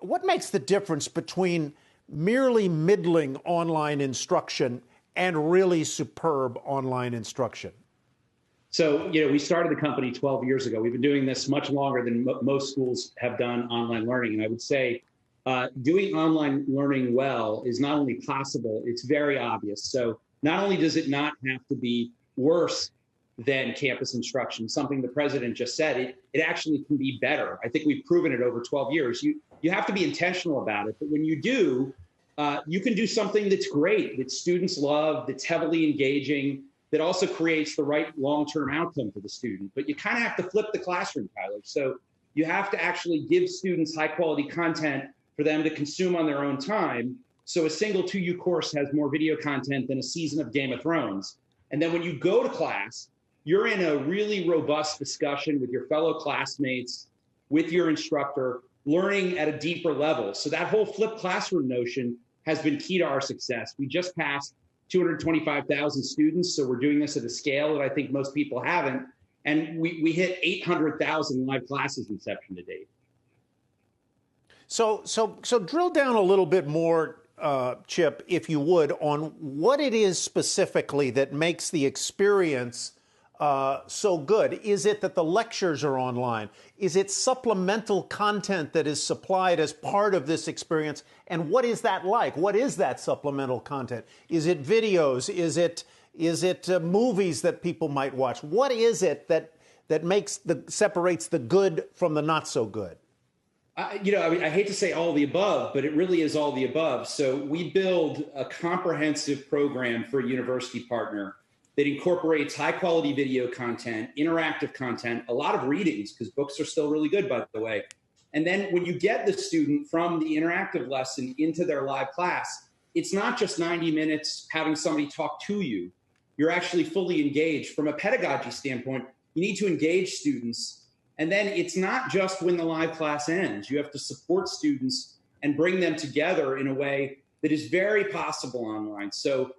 what makes the difference between merely middling online instruction and really superb online instruction? So, we started the company 12 years ago. We've been doing this much longer than most schools have done online learning. And I would say doing online learning well is not only possible, it's very obvious. So not only does it not have to be worse than campus instruction, something the president just said, it actually can be better. I think we've proven it over 12 years. You have to be intentional about it. But when you do, you can do something that's great, that students love, that's heavily engaging, that also creates the right long-term outcome for the student. But you kind of have to flip the classroom, Tyler. So you have to actually give students high-quality content for them to consume on their own time. So a single 2U course has more video content than a season of Game of Thrones. And then when you go to class, you're in a really robust discussion with your fellow classmates, with your instructor, learning at a deeper level. So that whole flipped classroom notion has been key to our success. We just passed 225,000 students, so we're doing this at a scale that I think most people haven't. And we hit 800,000 live classes inception to date. So drill down a little bit more, Chip, if you would, on what it is specifically that makes the experience so good. Is it that the lectures are online? Is it supplemental content that is supplied as part of this experience? And what is that like? What is that supplemental content? Is it videos? Is it movies that people might watch? What is it that separates the good from the not so good? I hate to say all the above, but it really is all the above. So we build a comprehensive program for a university partner that incorporates high quality video content, interactive content, a lot of readings, because books are still really good, by the way. And then when you get the student from the interactive lesson into their live class, it's not just 90 minutes having somebody talk to you. You're actually fully engaged. From a pedagogy standpoint, you need to engage students. And then it's not just when the live class ends. You have to support students and bring them together in a way that is very possible online. So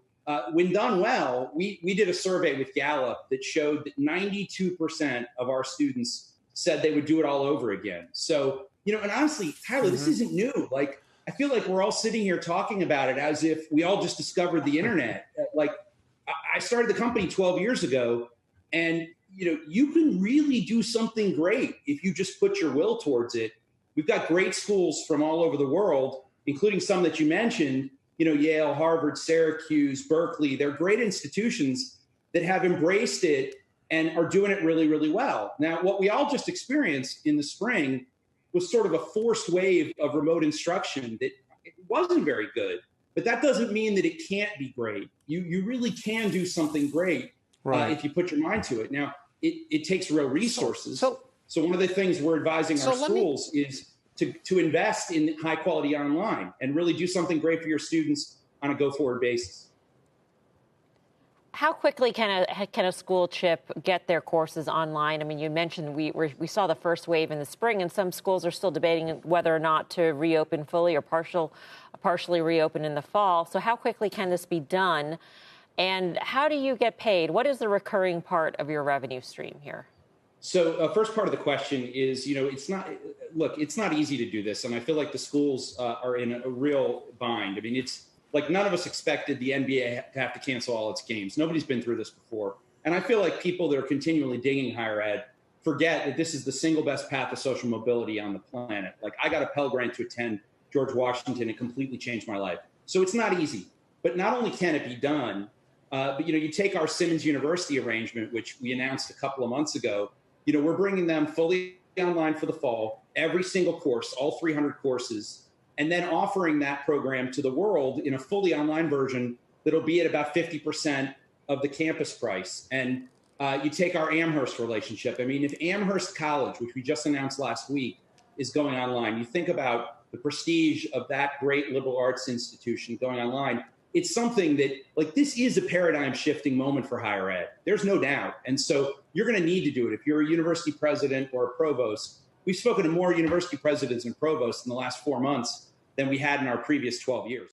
when done well, we did a survey with Gallup that showed that 92% of our students said they would do it all over again. So, and honestly, Tyler, this isn't new. Like, I feel like we're all sitting here talking about it as if we all just discovered the internet. Like, I started the company 12 years ago, and, you can really do something great if you just put your will towards it. We've got great schools from all over the world, including some that you mentioned, Yale, Harvard, Syracuse, Berkeley. They're great institutions that have embraced it and are doing it really, really well. Now, what we all just experienced in the spring was sort of a forced wave of remote instruction that it wasn't very good. But that doesn't mean that it can't be great. You really can do something great if you put your mind to it. Now, it takes real resources. So one of the things we're advising our schools is to invest in high quality online and really do something great for your students on a go-forward basis. How quickly can a school, Chip, get their courses online? I mean, you mentioned we saw the first wave in the spring, and some schools are still debating whether or not to reopen fully or partially reopen in the fall. So how quickly can this be done? And how do you get paid? What is the recurring part of your revenue stream here? So first part of the question is, it's not easy to do this. And I feel like the schools are in a real bind. I mean, it's like none of us expected the NBA to have to cancel all its games. Nobody's been through this before. And I feel like people that are continually digging higher ed forget that this is the single best path to social mobility on the planet. Like, I got a Pell Grant to attend George Washington. It completely changed my life. So it's not easy. But not only can it be done, but, you take our Simmons University arrangement, which we announced a couple of months ago. We're bringing them fully online for the fall, every single course, all 300 courses, and then offering that program to the world in a fully online version that'll be at about 50% of the campus price. And you take our Amherst relationship. I mean, if Amherst College, which we just announced last week, is going online, you think about the prestige of that great liberal arts institution going online. It's something that, like, this is a paradigm shifting moment for higher ed. There's no doubt. And so you're going to need to do it. If you're a university president or a provost, we've spoken to more university presidents and provosts in the last 4 months than we had in our previous 12 years.